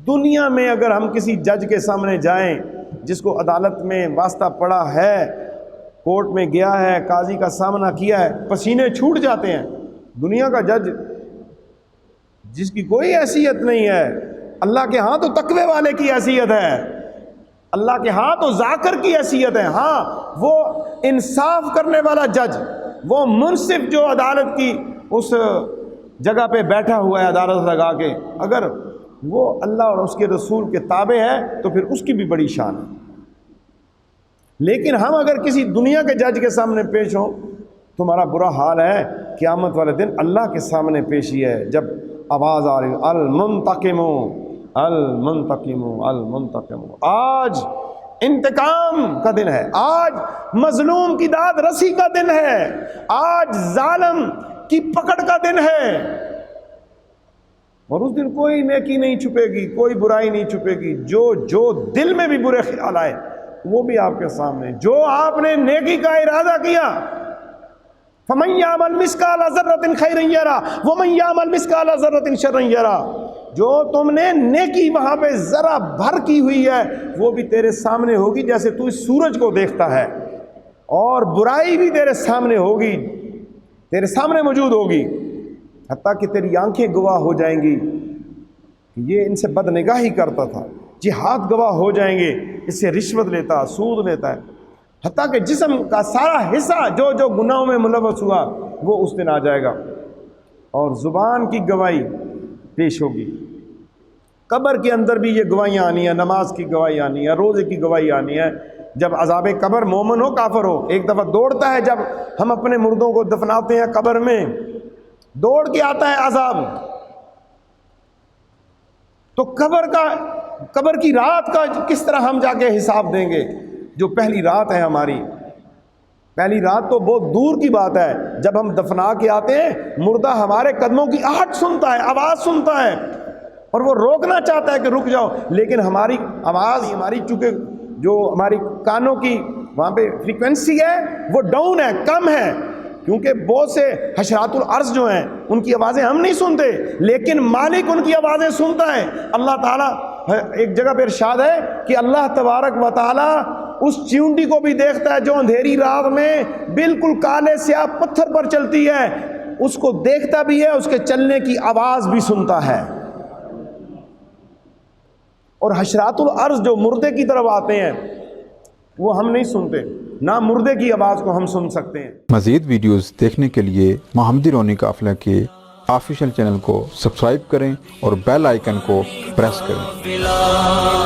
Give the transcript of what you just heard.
دنیا میں اگر ہم کسی جج کے سامنے جائیں جس کو عدالت میں واسطہ پڑا ہے، کورٹ میں گیا ہے، قاضی کا سامنا کیا ہے، پسینے چھوٹ جاتے ہیں۔ دنیا کا جج جس کی کوئی حیثیت نہیں ہے، اللہ کے ہاں تو تقوی والے کی حیثیت ہے، اللہ کے ہاں تو ذاکر کی حیثیت ہے۔ ہاں وہ انصاف کرنے والا جج، وہ منصف جو عدالت کی اس جگہ پہ بیٹھا ہوا ہے عدالت لگا کے، اگر وہ اللہ اور اس کے رسول کے تابع ہے تو پھر اس کی بھی بڑی شان ہے۔ لیکن ہم اگر کسی دنیا کے جج کے سامنے پیش ہوں، تمہارا برا حال ہے، قیامت والے دن اللہ کے سامنے پیشی ہے، جب آواز آ رہی المنتقم المنتقم المنتقم، آج انتقام کا دن ہے، آج مظلوم کی داد رسی کا دن ہے، آج ظالم کی پکڑ کا دن ہے۔ اور اس دن کوئی نیکی نہیں چھپے گی، کوئی برائی نہیں چھپے گی، جو دل میں بھی برے خیال آئے وہ بھی آپ کے سامنے، جو آپ نے نیکی کا ارادہ کیا، فَمَن يَعْمَلْ مِثْقَالَ ذَرَّةٍ خَيْرًا يَرَهُ وَمَن يَعْمَلْ مِثْقَالَ ذَرَّةٍ شَرًّا يَرَهُ، جو تم نے نیکی وہاں پہ ذرا بھر کی ہوئی ہے وہ بھی تیرے سامنے ہوگی، جیسے تو اس سورج کو دیکھتا ہے، اور برائی بھی تیرے سامنے ہوگی، تیرے سامنے موجود ہوگی، حتیٰ کہ تیری آنکھیں گواہ ہو جائیں گی کہ یہ ان سے بدنگاہی کرتا تھا، یہ ہاتھ گواہ ہو جائیں گے اس سے رشوت لیتا، سود لیتا ہے، حتیٰ کہ جسم کا سارا حصہ جو گناہوں میں ملوث ہوا وہ اس دن آ جائے گا، اور زبان کی گواہی پیش ہوگی۔ قبر کے اندر بھی یہ گواہیاں آنی ہیں، نماز کی گواہی آنی ہے، روزے کی گواہی آنی ہے، جب عذاب قبر مومن ہو کافر ہو، ایک دفعہ دوڑتا ہے، جب ہم اپنے مردوں کو دفناتے ہیں قبر میں دوڑ کے آتا ہے عذاب، تو قبر کی رات کا کس طرح ہم جا کے حساب دیں گے؟ جو پہلی رات ہے ہماری، پہلی رات تو بہت دور کی بات ہے، جب ہم دفنا کے آتے ہیں مردہ ہمارے قدموں کی آہٹ سنتا ہے، آواز سنتا ہے، اور وہ روکنا چاہتا ہے کہ رک جاؤ، لیکن ہماری آواز، ہماری چونکہ جو ہماری کانوں کی وہاں پہ فریکوینسی ہے وہ ڈاؤن ہے، کم ہے، کیونکہ بہت سے حشرات الارض جو ہیں ان کی آوازیں ہم نہیں سنتے، لیکن مالک ان کی آوازیں سنتا ہے۔ اللہ تعالیٰ ایک جگہ پہ ارشاد ہے کہ اللہ تبارک و تعالیٰ اس چیونٹی کو بھی دیکھتا ہے جو اندھیری رات میں بالکل کالے سیاہ پتھر پر چلتی ہے، اس کو دیکھتا بھی ہے، اس کے چلنے کی آواز بھی سنتا ہے۔ اور حشرات الارض جو مردے کی طرف آتے ہیں وہ ہم نہیں سنتے، نہ مردے کی آواز کو ہم سن سکتے ہیں۔ مزید ویڈیوز دیکھنے کے لیے محمدی رونی قافلہ کے آفیشیل چینل کو سبسکرائب کریں اور بیل آئیکن کو پریس کریں۔